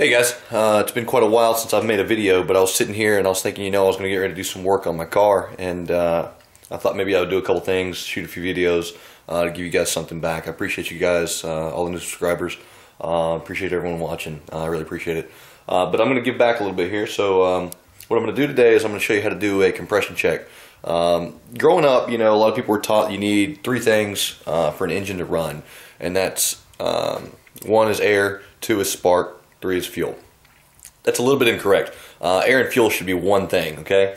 Hey guys, it's been quite a while since I've made a video, but I was sitting here and I was thinking, I was going to get ready to do some work on my car, and I thought maybe I would do a couple things, shoot a few videos to give you guys something back. I appreciate you guys, all the new subscribers. Appreciate everyone watching. I really appreciate it. But I'm going to give back a little bit here. So what I'm going to do today is I'm going to show you how to do a compression check. Growing up, a lot of people were taught you need three things for an engine to run, and that's one is air, two is spark, three is fuel. That's a little bit incorrect. Air and fuel should be one thing, okay?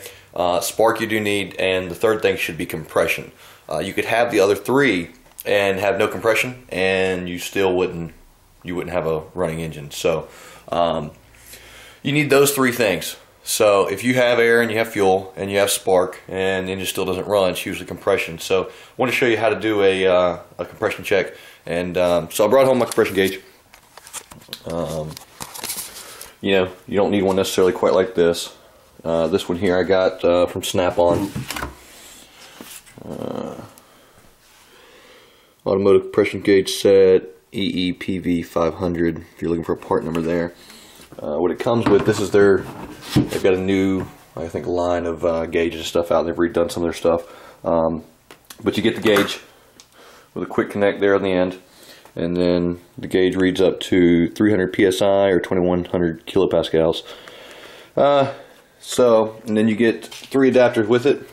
Spark you do need, and the third thing should be compression. You could have the other three and have no compression, and you still wouldn't have a running engine. So you need those three things. So if you have air and you have fuel and you have spark and the engine still doesn't run, it's usually compression. So I want to show you how to do a compression check. And so I brought home my compression gauge. You don't need one necessarily quite like this. This one here I got from Snap-on. Automotive compression gauge set, EEPV 500, if you're looking for a part number there. What it comes with, they've got a new, I think, line of gauges and stuff out. They've redone some of their stuff. But you get the gauge with a quick connect there on the end. And then the gauge reads up to 300 psi or 2100 kilopascals. And then you get three adapters with it.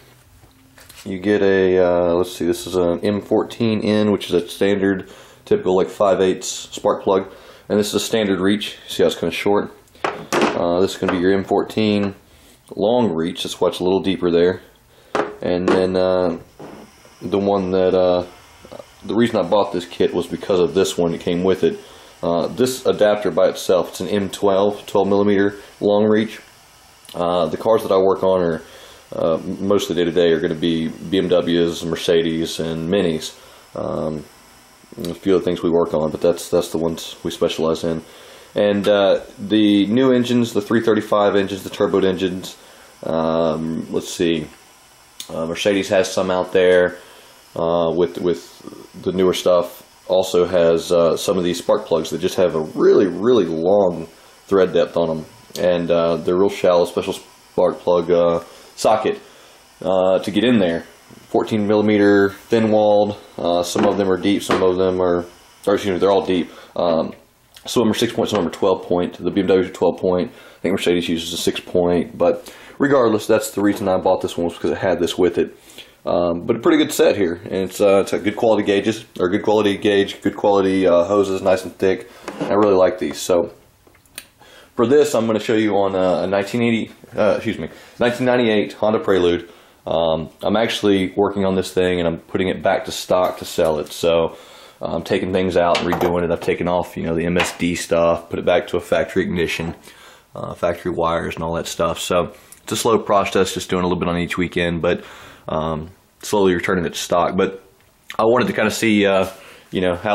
You get a, let's see, this is an M14N, which is a standard, typical like 5/8 spark plug. And this is a standard reach. See how it's kind of short? This is going to be your M14 long reach. That's why it's a little deeper there. And then the one that, the reason I bought this kit was because of this one that came with it. This adapter by itself, it's an M12, 12mm long reach. The cars that I work on are mostly day-to-day are going to be BMWs, Mercedes, and Minis. A few of the things we work on, but that's the ones we specialize in. And the new engines, the 335 engines, the turbo engines, let's see, Mercedes has some out there. With the newer stuff, also has some of these spark plugs that just have a really long thread depth on them, and they're real shallow, special spark plug socket to get in there. 14mm thin walled. Some of them are deep, some of them are, or excuse me, they're all deep. Some of them are 6 point, some of them are 12 point. The BMWs are 12 point. I think Mercedes uses a 6 point, but regardless, that's the reason I bought this one, was because it had this with it. But a pretty good set here, and it's a good quality gauges, or good quality gauge, good quality hoses, nice and thick. I really like these. So for this, I'm going to show you on a 1998 Honda Prelude. I'm actually working on this thing, and I'm putting it back to stock to sell it. So I'm taking things out and redoing it. I've taken off, the MSD stuff, put it back to a factory ignition, factory wires, and all that stuff. So it's a slow process, just doing a little bit on each weekend, but slowly returning it to stock. But I wanted to kind of see, how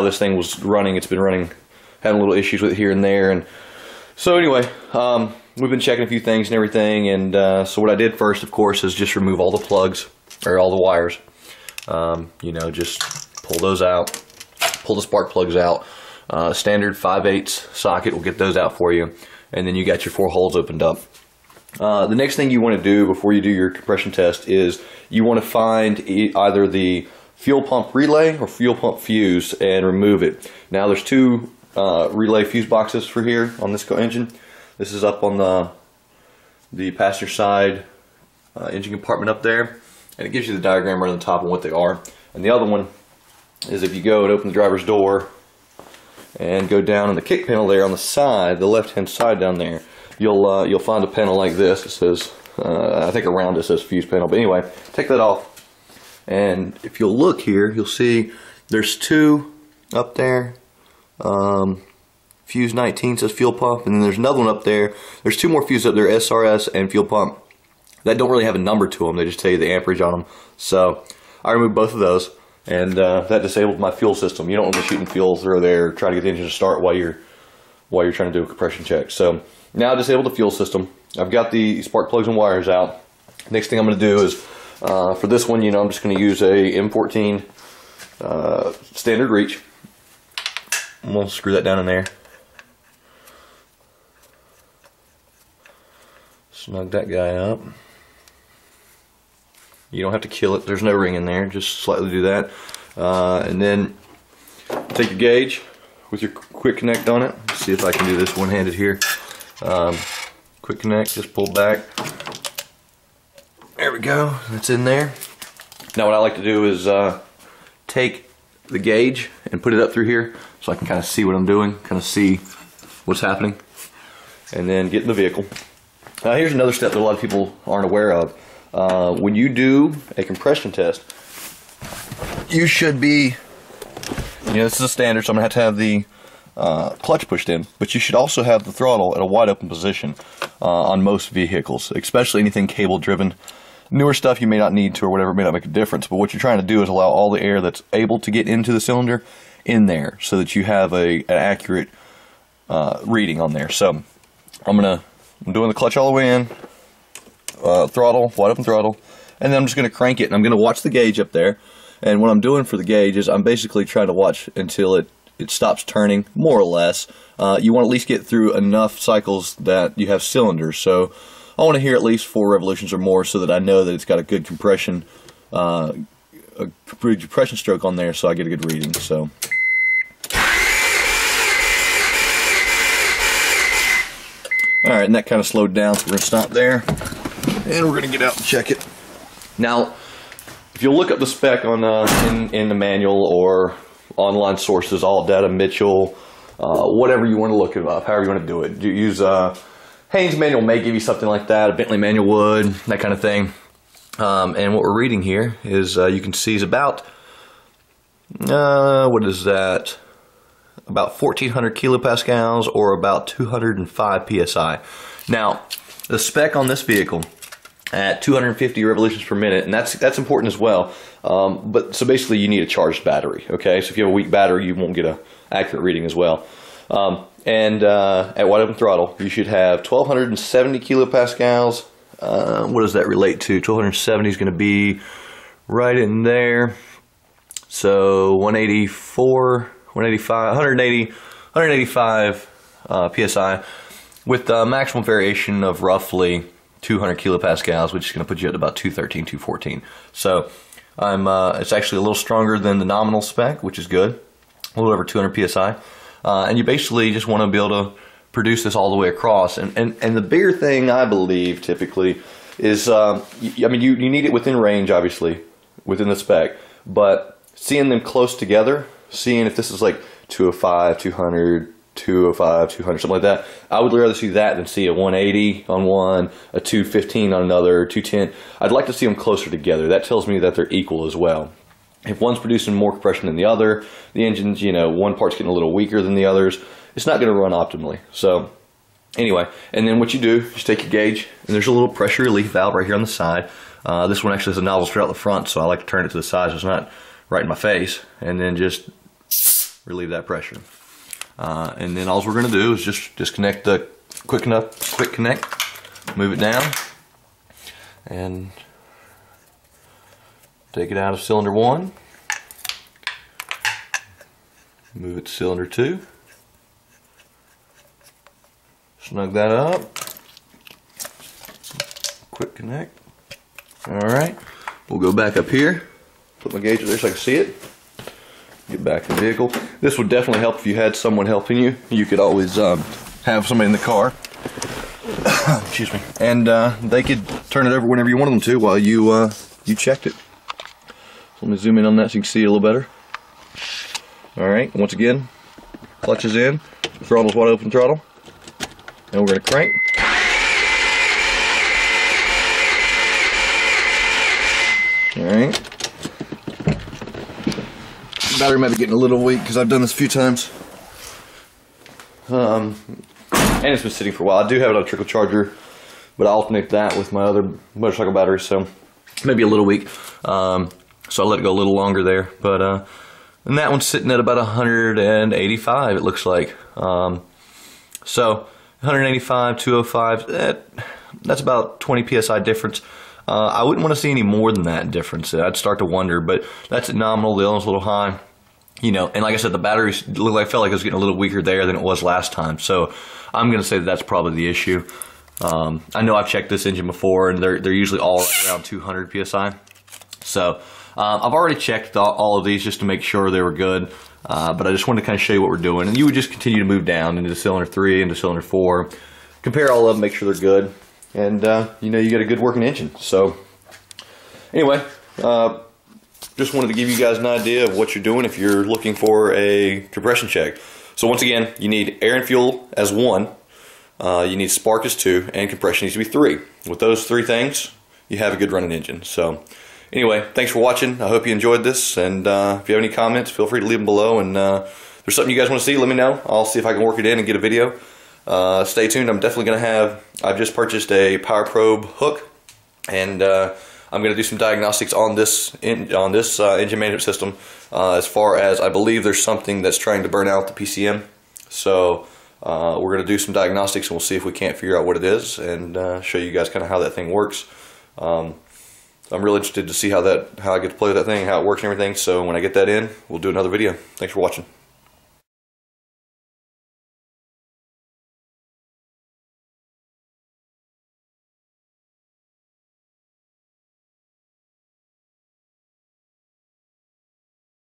this thing was running. It's been running, having little issues with it here and there. And so anyway, we've been checking a few things and everything. And so what I did first, of course, is just remove all the plugs, or all the wires. Just pull those out, pull the spark plugs out. Standard 5/8 socket will get those out for you. And then you got your 4 holes opened up. The next thing you want to do before you do your compression test is you want to find either the fuel pump relay or fuel pump fuse and remove it. Now there's two relay fuse boxes for here on this engine. This is up on the passenger side engine compartment up there, and it gives you the diagram right on the top of what they are. And the other one is if you go and open the driver's door and go down in the kick panel there on the side, the left hand side down there, you'll find a panel like this. It says, I think around it says fuse panel, but anyway, take that off, and if you'll look here, you'll see there's two up there. Fuse 19 says fuel pump, and then there's another one up there. There's two more fuses up there, SRS and fuel pump, that don't really have a number to them. They just tell you the amperage on them. So I removed both of those, and that disabled my fuel system. You don't want to be shooting fuel through there, trying to get the engine to start while you're trying to do a compression check. So now I disabled the fuel system. I've got the spark plugs and wires out. Next thing I'm going to do is, for this one, I'm just going to use a M14 standard reach. I'm going to screw that down in there. Snug that guy up. You don't have to kill it. There's no ring in there. Just slightly do that. And then take your gauge with your quick connect on it. Let's see if I can do this one-handed here. Quick connect, just pull back. There we go. That's in there. Now what I like to do is take the gauge and put it up through here so I can kind of see what I'm doing, kind of see what's happening, and then get in the vehicle. Now here's another step that a lot of people aren't aware of. When you do a compression test, you should be, this is a standard, so I'm going to have the clutch pushed in, but you should also have the throttle at a wide open position on most vehicles, especially anything cable driven. Newer stuff you may not need to, or whatever, may not make a difference, but what you're trying to do is allow all the air that's able to get into the cylinder in there so that you have an accurate reading on there. So I'm doing the clutch all the way in, throttle, wide open throttle, and then I'm just going to crank it, and I'm going to watch the gauge up there. And what I'm doing for the gauge is I'm basically trying to watch until it stops turning, more or less. You want to at least get through enough cycles that you have cylinders. So I want to hear at least 4 revolutions or more so that I know that it's got a good compression, compression stroke on there, so I get a good reading. So. Alright, and that kind of slowed down, so we're going to stop there. And we're going to get out and check it. Now, if you look up the spec on in the manual or online sources, All Data, Mitchell, whatever you want to look it up, however you want to do it. You use Haynes manual may give you something like that, a Bentley manual would, that kind of thing. And what we're reading here is you can see is about what is that? About 1,400 kilopascals or about 205 psi. Now, the spec on this vehicle at 250 revolutions per minute, and that's important as well. But so basically, you need a charged battery. Okay, so if you have a weak battery, you won't get an accurate reading as well. And at wide open throttle, you should have 1,270 kilopascals. What does that relate to? 1,270 is going to be right in there. So 184, 185, 185 psi with a maximum variation of roughly 200 kilopascals, which is going to put you at about 213, 214. So it's actually a little stronger than the nominal spec, which is good. A little over 200 psi. And you basically just want to be able to produce this all the way across. And the bigger thing, I believe, typically, is, I mean, you need it within range, obviously, within the spec. But seeing them close together, seeing if this is like 205, 200, 205, 200, something like that, I would rather see that than see a 180 on one, a 215 on another, 210. I'd like to see them closer together. That tells me that they're equal as well. If one's producing more compression than the other, the engine's, one part's getting a little weaker than the others, it's not going to run optimally. So anyway, and then what you do, just take your gauge, and there's a little pressure relief valve right here on the side. This one actually has a nozzle straight out the front, so I like to turn it to the side so it's not right in my face, and then just relieve that pressure. And then all we're going to do is just disconnect the quick connect, move it down, and take it out of cylinder 1, move it to cylinder 2, snug that up, quick connect. Alright, we'll go back up here, put my gauge there so I can see it, get back in the vehicle. This would definitely help if you had someone helping you. You could always have somebody in the car, excuse me, and they could turn it over whenever you wanted them to while you checked it. Let me zoom in on that so you can see it a little better. Alright, once again, clutch is in, throttle's wide open throttle, and we're going to crank. Alright. The battery might be getting a little weak because I've done this a few times. And it's been sitting for a while. I do have it on a trickle charger, but I alternate that with my other motorcycle battery, so maybe a little weak. So I let it go a little longer there, but and that one's sitting at about 185, it looks like. So 185, 205, that's about 20 psi difference. I wouldn't want to see any more than that difference. I'd start to wonder, but that's at nominal. The other one's a little high, and like I said, the battery felt like it was getting a little weaker there than it was last time. So I'm going to say that's probably the issue. I know I've checked this engine before, and they're usually all around 200 psi. So I've already checked all of these just to make sure they were good, but I just wanted to kind of show you what we're doing. And you would just continue to move down into cylinder 3, into cylinder 4, compare all of them, make sure they're good, and you know you got a good working engine. So anyway, just wanted to give you guys an idea of what you're doing if you're looking for a compression check. So once again, you need air and fuel as 1, you need spark as 2, and compression needs to be 3. With those 3 things, you have a good running engine. So anyway, thanks for watching. I hope you enjoyed this, and if you have any comments, feel free to leave them below, and if there's something you guys want to see, let me know. I'll see if I can work it in and get a video. Stay tuned. I'm definitely going to have, I've just purchased a power probe hook, and I'm going to do some diagnostics on this engine management system, as far as I believe there's something that's trying to burn out the PCM. So we're going to do some diagnostics, and we'll see if we can't figure out what it is, and show you guys kind of how that thing works. I'm really interested to see how I get to play with that thing, how it works and everything. So when I get that in, we'll do another video. Thanks for watching.